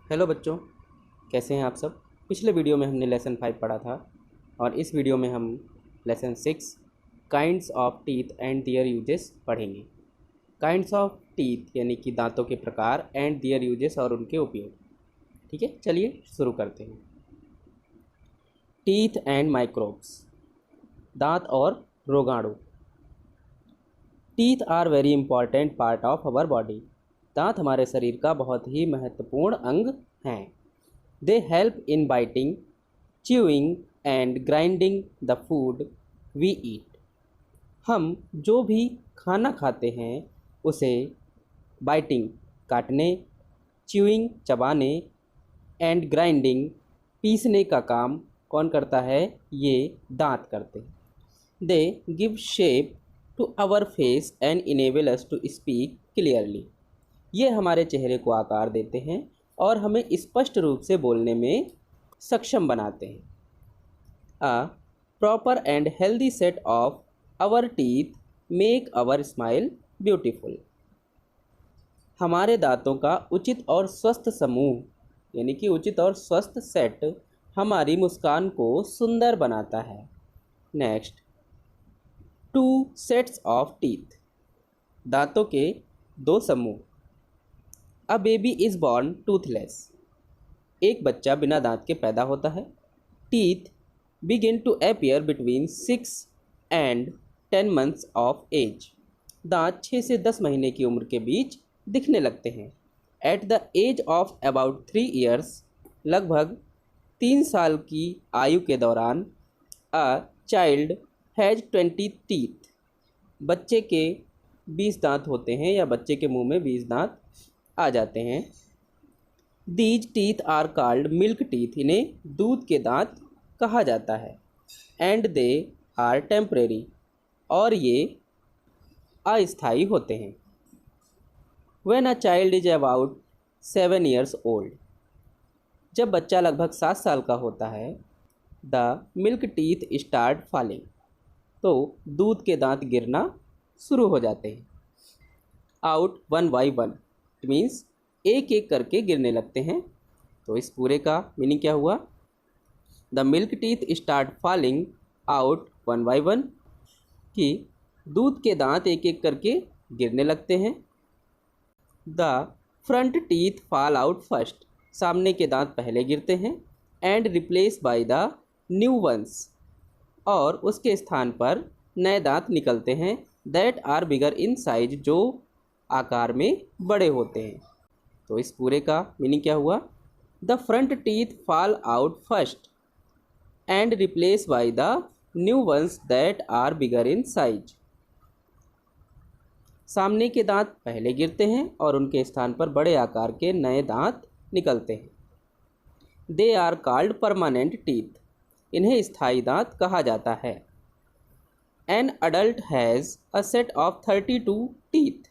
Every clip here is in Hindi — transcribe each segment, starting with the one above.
हेलो बच्चों, कैसे हैं आप सब। पिछले वीडियो में हमने लेसन 5 पढ़ा था और इस वीडियो में हम lesson 6 kinds of teeth and their uses पढ़ेंगे। काइंड्स ऑफ टीथ यानी कि दांतों के प्रकार एंड दियर यूजेस और उनके उपयोग। ठीक है, चलिए शुरू करते हैं। टीथ एंड माइक्रोब्स, दांत और रोगाणु। Teeth are very important part of our body. दांत हमारे शरीर का बहुत ही महत्वपूर्ण अंग हैं। They help in biting, chewing and grinding the food we eat। हम जो भी खाना खाते हैं उसे बाइटिंग काटने, च्यूइंग चबाने एंड ग्राइंडिंग पीसने का काम कौन करता है? ये दांत करते हैं। They give shape to our face and enable us to speak clearly. ये हमारे चेहरे को आकार देते हैं और हमें स्पष्ट रूप से बोलने में सक्षम बनाते हैं। A proper and healthy set of our teeth make our smile beautiful। हमारे दांतों का उचित और स्वस्थ समूह यानी कि उचित और स्वस्थ सेट हमारी मुस्कान को सुंदर बनाता है। नेक्स्ट, 2 सेट्स ऑफ टीथ, दांतों के 2 समूह। A baby is born Toothless, एक बच्चा बिना दांत के पैदा होता है। Teeth begin to appear between 6 and 10 months of age। दांत 6 से 10 महीने की उम्र के बीच दिखने लगते हैं। At the age of about 3 years, लगभग 3 साल की आयु के दौरान, a child has 20 teeth। बच्चे के 20 दांत होते हैं या बच्चे के मुंह में 20 दांत आ जाते हैं। These teeth are called milk teeth। इन्हें दूध के दांत कहा जाता है। एंड दे आर टेम्परेरी, और ये अस्थायी होते हैं। When a child is about 7 years old, जब बच्चा लगभग 7 साल का होता है, the milk teeth start falling, तो दूध के दांत गिरना शुरू हो जाते हैं। Out one by one, it means एक एक करके गिरने लगते हैं। तो इस पूरे का मीनिंग क्या हुआ? The milk teeth start falling out one by one, कि दूध के दांत एक एक करके गिरने लगते हैं। The front teeth fall out first, सामने के दांत पहले गिरते हैं। And replace by the new ones, और उसके स्थान पर नए दांत निकलते हैं। That are bigger in size, जो आकार में बड़े होते हैं। तो इस पूरे का मीनिंग क्या हुआ? The front teeth fall out first and replaced by the new ones that are bigger in size। सामने के दांत पहले गिरते हैं और उनके स्थान पर बड़े आकार के नए दांत निकलते हैं। They are called permanent teeth, इन्हें स्थायी दांत कहा जाता है। An adult has a set of 32 teeth,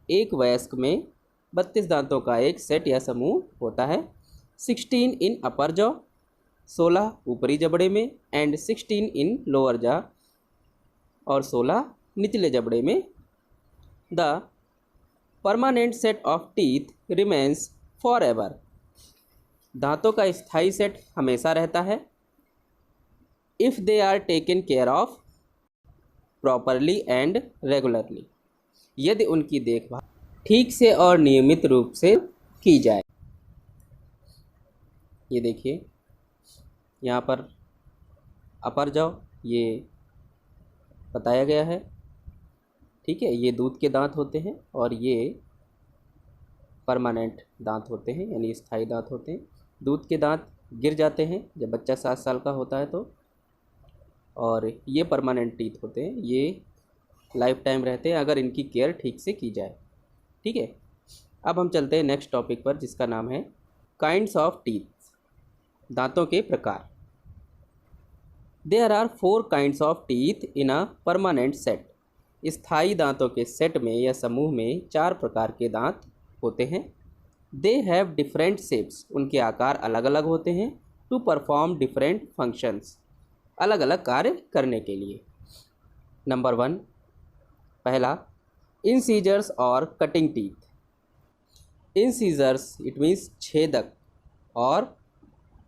एक वयस्क में 32 दांतों का एक सेट या समूह होता है। 16 इन अपर जॉ, 16 ऊपरी जबड़े में। एंड 16 इन लोअर जा, और 16 निचले जबड़े में। The permanent set of teeth remains forever, दांतों का स्थायी सेट हमेशा रहता है। If they are taken care of properly and regularly, यदि उनकी देखभाल ठीक से और नियमित रूप से की जाए। ये देखिए यहाँ पर अपर जाओ, ये बताया गया है। ठीक है, ये दूध के दांत होते हैं और ये परमानेंट दांत होते हैं यानी स्थायी दांत होते हैं। दूध के दांत गिर जाते हैं जब बच्चा 7 साल का होता है तो, और ये परमानेंट टीथ होते हैं, ये लाइफ टाइम रहते हैं अगर इनकी केयर ठीक से की जाए। ठीक है, अब हम चलते हैं नेक्स्ट टॉपिक पर, जिसका नाम है काइंड्स ऑफ टीथ, दांतों के प्रकार। There are 4 kinds of teeth in a permanent set. स्थायी दांतों के सेट में या समूह में 4 प्रकार के दांत होते हैं। दे हैव डिफरेंट शेप्स, उनके आकार अलग अलग होते हैं। टू परफॉर्म डिफरेंट फंक्शंस, अलग अलग कार्य करने के लिए। नंबर 1, पहला इंसीजर्स और cutting teeth. Incisors it means छेदक, और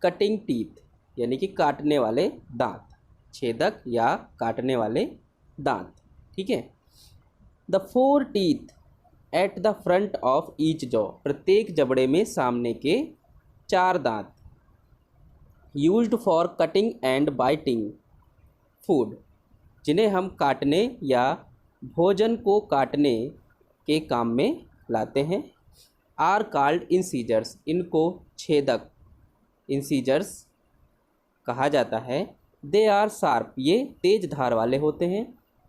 कटिंग टीथ यानी कि काटने वाले दांत, छेदक या काटने वाले दांत। ठीक है। The 4 teeth at the front of each jaw, प्रत्येक जबड़े में सामने के 4 दांत। Used for cutting and biting food, जिन्हें हम काटने या भोजन को काटने के काम में लाते हैं। आर कॉल्ड इंसीजर्स, इनको छेदक इंसीजर्स कहा जाता है। दे आर शार्प, ये तेज धार वाले होते हैं।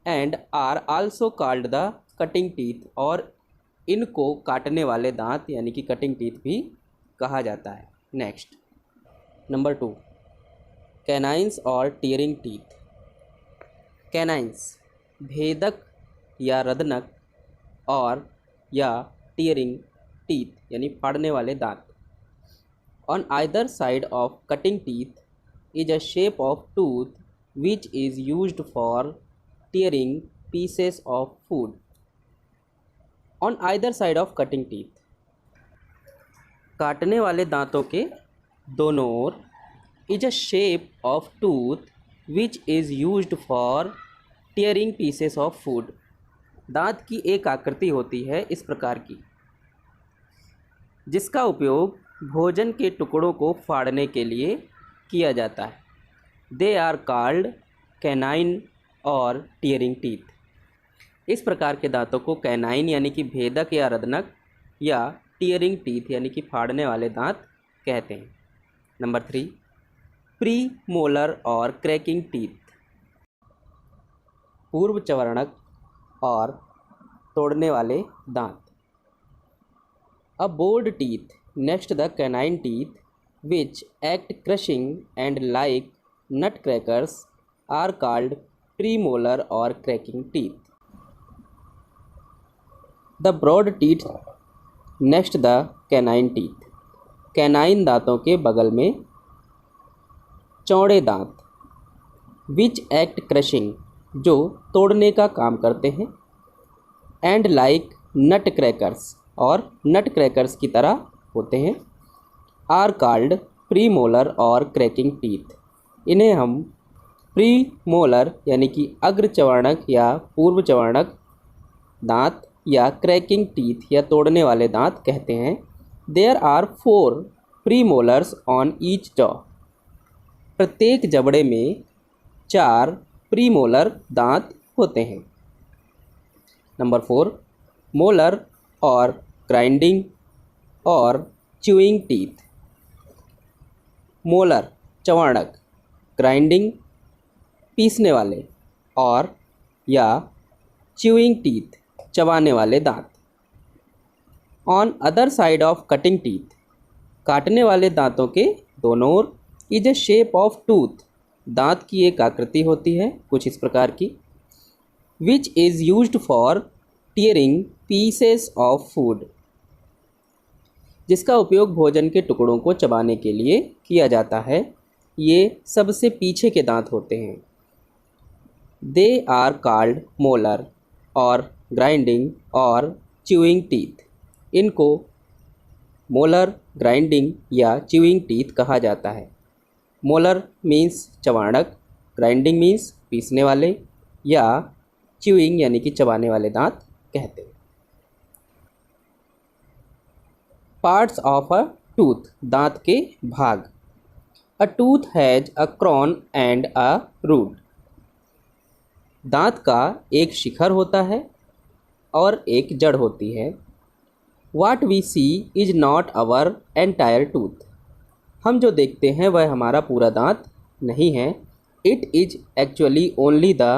And are also called the cutting teeth, और इनको काटने वाले दांत यानी कि कटिंग टीथ भी कहा जाता है। नेक्स्ट नंबर 2, कैनाइंस और टीयरिंग टीथ। कैनाइंस भेदक या रदनक, और या टीयरिंग टीथ यानी फाड़ने वाले दांत। On either side of cutting teeth is a shape of tooth which is used for tearing pieces of food. On either side of cutting teeth, काटने वाले दांतों के दोनों ओर, is a shape of tooth which is used for tearing pieces of food. दांत की एक आकृति होती है इस प्रकार की, जिसका उपयोग भोजन के टुकड़ों को फाड़ने के लिए किया जाता है। दे आर कॉल्ड कैनाइन और टीयरिंग टीथ। इस प्रकार के दांतों को कैनाइन यानी कि भेदक या रदनक, या टीयरिंग टीथ यानी कि फाड़ने वाले दांत कहते हैं। नंबर 3, प्री मोलर और क्रैकिंग टीथ। पूर्व चवर्णक और तोड़ने वाले दांत। A broad teeth next the canine teeth which act crushing and like nut crackers are called premolar और cracking teeth. The broad teeth next the canine teeth. Canine दांतों के बगल में चौड़े दांत। विच एक्ट क्रशिंग, जो तोड़ने का काम करते हैं। एंड लाइक नट क्रैकर्स, और नट क्रैकर्स की तरह होते हैं। आर कॉल्ड प्री मोलर और क्रैकिंग टीथ। इन्हें हम प्री मोलर यानी कि अग्र चवर्णक या पूर्व चवर्णक दांत, या क्रैकिंग टीथ या तोड़ने वाले दांत कहते हैं। There are 4 premolars on each jaw. प्रत्येक जबड़े में 4 प्री मोलर दांत होते हैं। नंबर 4, मोलर और ग्राइंडिंग और च्यूइंग टीथ। मोलर चवर्णक, ग्राइंडिंग पीसने वाले, और या च्यूइंग टीथ चबाने वाले दांत। On other side of cutting teeth, काटने वाले दांतों के दोनों ओर, is a shape of tooth, दांत की एक आकृति होती है कुछ इस प्रकार की। विच is used for tearing pieces of food, जिसका उपयोग भोजन के टुकड़ों को चबाने के लिए किया जाता है। ये सबसे पीछे के दांत होते हैं। दे आर कॉल्ड मोलर और ग्राइंडिंग और च्यूइंग टीथ। इनको मोलर, ग्राइंडिंग या च्यूइंग टीथ कहा जाता है। मोलर मीन्स चबाणक, ग्राइंडिंग मीन्स पीसने वाले, या च्यूइंग यानी कि चबाने वाले दांत कहते हैं। पार्ट्स ऑफ अ टूथ, दांत के भाग। A tooth has a crown and a root. दांत का एक शिखर होता है और एक जड़ होती है। What we see is not our entire tooth. हम जो देखते हैं वह हमारा पूरा दांत नहीं है। It is actually only the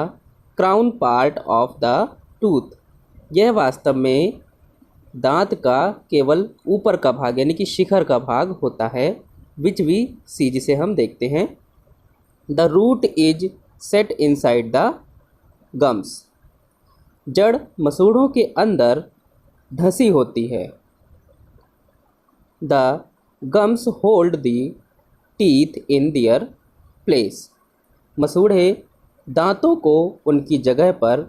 crown part of the tooth. यह वास्तव में दांत का केवल ऊपर का भाग यानी कि शिखर का भाग होता है। Which we see, जिसे हम देखते हैं। The root is set inside the gums. जड़ मसूड़ों के अंदर धंसी होती है। The gums hold the teeth in their place. मसूड़े दांतों को उनकी जगह पर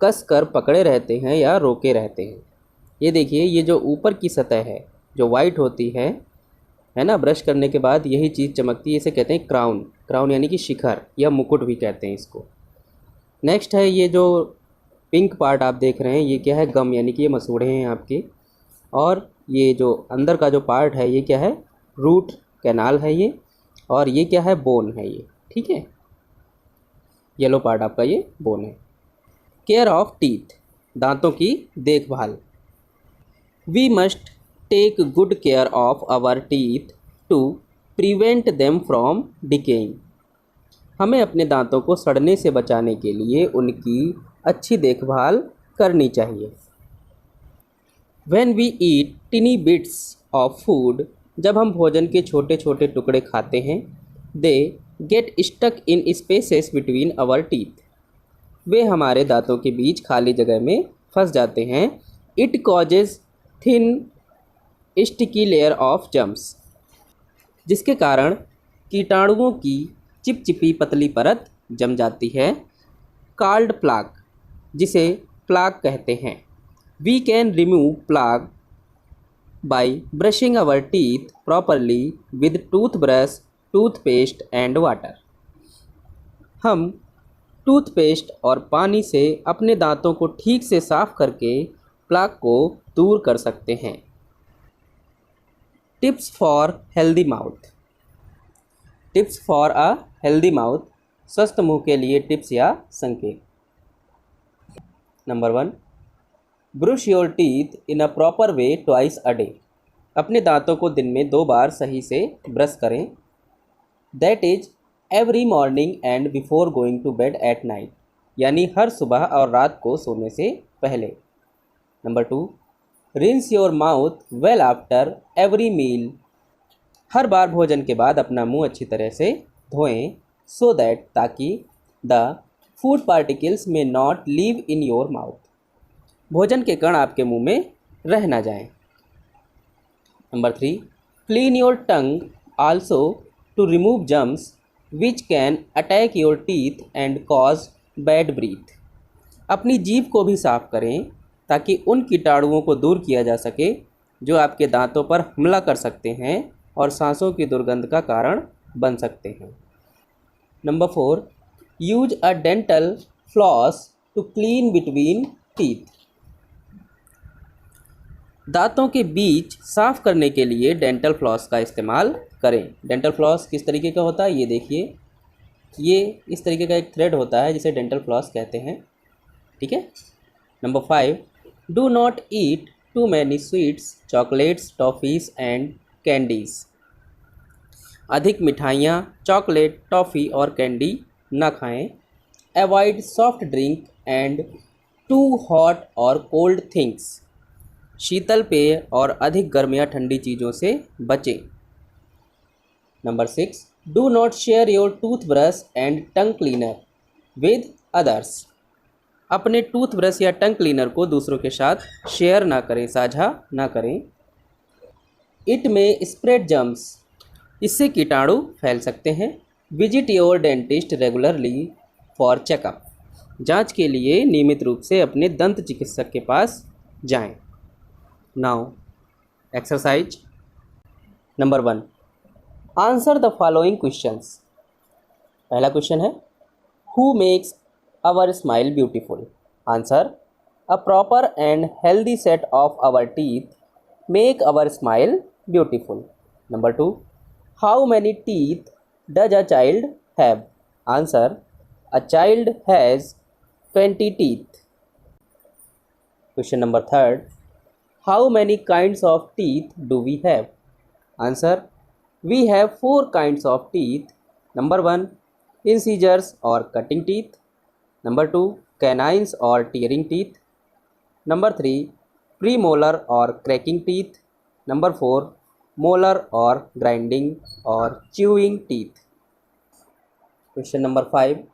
कसकर पकड़े रहते हैं या रोके रहते हैं। ये देखिए, ये जो ऊपर की सतह है जो वाइट होती है ना, ब्रश करने के बाद यही चीज़ चमकती है, इसे कहते हैं क्राउन। क्राउन यानी कि शिखर या मुकुट भी कहते हैं इसको। नेक्स्ट है ये जो पिंक पार्ट आप देख रहे हैं, ये क्या है, गम, यानी कि ये मसूड़े हैं आपके। और ये जो अंदर का जो पार्ट है ये क्या है, रूट कैनाल है ये। और ये क्या है, बोन है ये, ठीक है। येलो पार्ट आपका ये बोन है। केयर ऑफ टीथ, दांतों की देखभाल। We must take good care of our teeth to prevent them from decaying. हमें अपने दांतों को सड़ने से बचाने के लिए उनकी अच्छी देखभाल करनी चाहिए। When we eat tiny bits of food, जब हम भोजन के छोटे छोटे टुकड़े खाते हैं, they get stuck in spaces between our teeth. वे हमारे दांतों के बीच खाली जगह में फंस जाते हैं। It causes thin sticky layer of germs, जिसके कारण कीटाणुओं की चिपचिपी पतली परत जम जाती है। Called plaque, जिसे प्लाक कहते हैं। We can remove plaque by brushing our teeth properly with toothbrush, toothpaste and water. हम टूथपेस्ट और पानी से अपने दांतों को ठीक से साफ करके प्लाक को दूर कर सकते हैं। Tips for healthy mouth. Tips for a healthy mouth, स्वस्थ मुंह के लिए टिप्स या संकेत। Number 1, brush your teeth in a proper way twice a day. अपने दांतों को दिन में 2 बार सही से ब्रश करें। That is every morning and before going to bed at night, यानी हर सुबह और रात को सोने से पहले। Number 2, rinse your mouth well after every meal. हर बार भोजन के बाद अपना मुंह अच्छी तरह से धोएं, सो दैट, ताकि the food particles may not leave in your mouth, भोजन के कण आपके मुंह में रह ना जाएं। Number 3, clean your tongue also to remove germs which can attack your teeth and cause bad breath. अपनी जीभ को भी साफ करें ताकि उन कीटाणुओं को दूर किया जा सके जो आपके दांतों पर हमला कर सकते हैं और सांसों की दुर्गंध का कारण बन सकते हैं। Number 4, use a dental floss to clean between teeth. दांतों के बीच साफ करने के लिए डेंटल फ्लॉस का इस्तेमाल करें। डेंटल फ्लॉस किस तरीके का होता है, ये देखिए, ये इस तरीके का एक थ्रेड होता है जिसे डेंटल फ्लॉस कहते हैं, ठीक है। Number 5, do not eat too many sweets, chocolates, toffees and candies. अधिक मिठाइयाँ, चॉकलेट, टॉफ़ी और कैंडी ना खाएं। Avoid soft drink and too hot और कोल्ड थिंग्स। शीतल पेय और अधिक गर्म या ठंडी चीज़ों से बचें। Number 6, do not share your toothbrush and tongue cleaner with others. अपने टूथब्रश या टंग क्लीनर को दूसरों के साथ शेयर ना करें, साझा ना करें। इट में स्प्रेड जर्म्स, इससे कीटाणु फैल सकते हैं। Visit your dentist regularly for checkup. जांच के लिए नियमित रूप से अपने दंत चिकित्सक के पास जाएं। Now exercise number 1, answer the following questions. पहला क्वेश्चन है, who makes our smile beautiful. Answer, a proper and healthy set of our teeth make our smile beautiful. Number 2, how many teeth does a child have. Answer, a child has 20 teeth. Question number 3, how many kinds of teeth do we have? Answer, we have 4 kinds of teeth. Number 1, incisors or cutting teeth. Number 2, canines or tearing teeth. Number 3, premolar or cracking teeth. Number 4, molar or grinding or chewing teeth. Question number 5,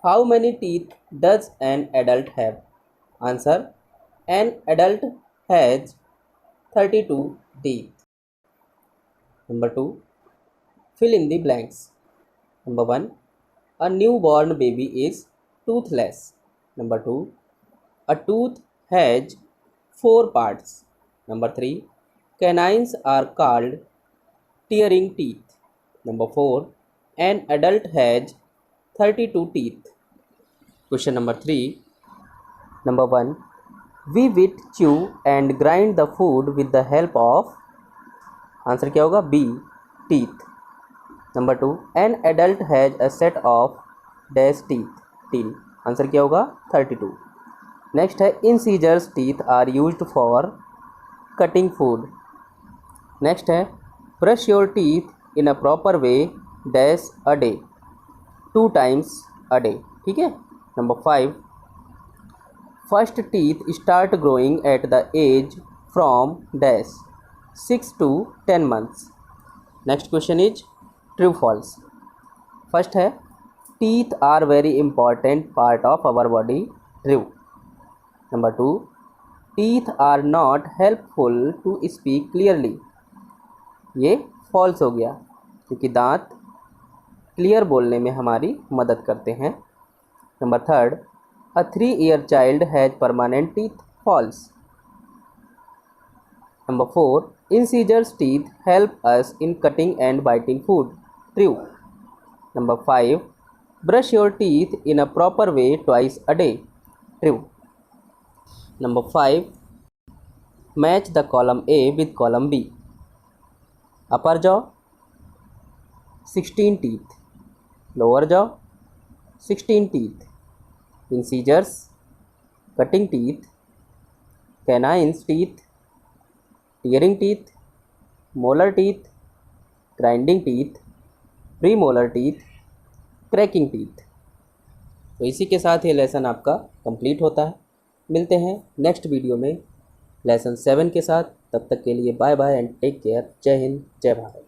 how many teeth does an adult have? Answer, an adult has 32 teeth. Number 2, fill in the blanks. Number 1, a newborn baby is toothless. Number 2, a tooth has 4 parts. Number 3, canines are called tearing teeth. Number 4, an adult has 32 teeth. Question number 3. Number 1, we will chew and grind the food with the help of, answer क्या होगा? B, teeth. Number 2, an adult has a set of dash teeth till, answer क्या होगा? 32. नेक्स्ट है incisors teeth are used for cutting food. Next है brush your teeth in a proper way dash a day, 2 times a day. ठीक है. Number 5, first teeth start growing at the age from dash 6 to 10 months. Next question is true false. First है teeth are very important part of our body. True. Number 2, teeth are not helpful to speak clearly. ये फॉल्स हो गया क्योंकि दांत क्लियर बोलने में हमारी मदद करते हैं. Number 3, a 3-year child has permanent teeth. Falls. Number 4, incisors teeth help us in cutting and biting food. True. Number 5, brush your teeth in a proper way twice a day. True. Number 5, match the column A with column B. Upper jaw 16 teeth, lower jaw 16 teeth, incisors, cutting teeth, canines teeth, tearing teeth, molar teeth, grinding teeth, premolar teeth, cracking teeth. तो इसी के साथ ये लेसन आपका कंप्लीट होता है. मिलते हैं नेक्स्ट वीडियो में लेसन 7 के साथ. तब तक के लिए bye bye and take care. Jai Hind, जय भारत.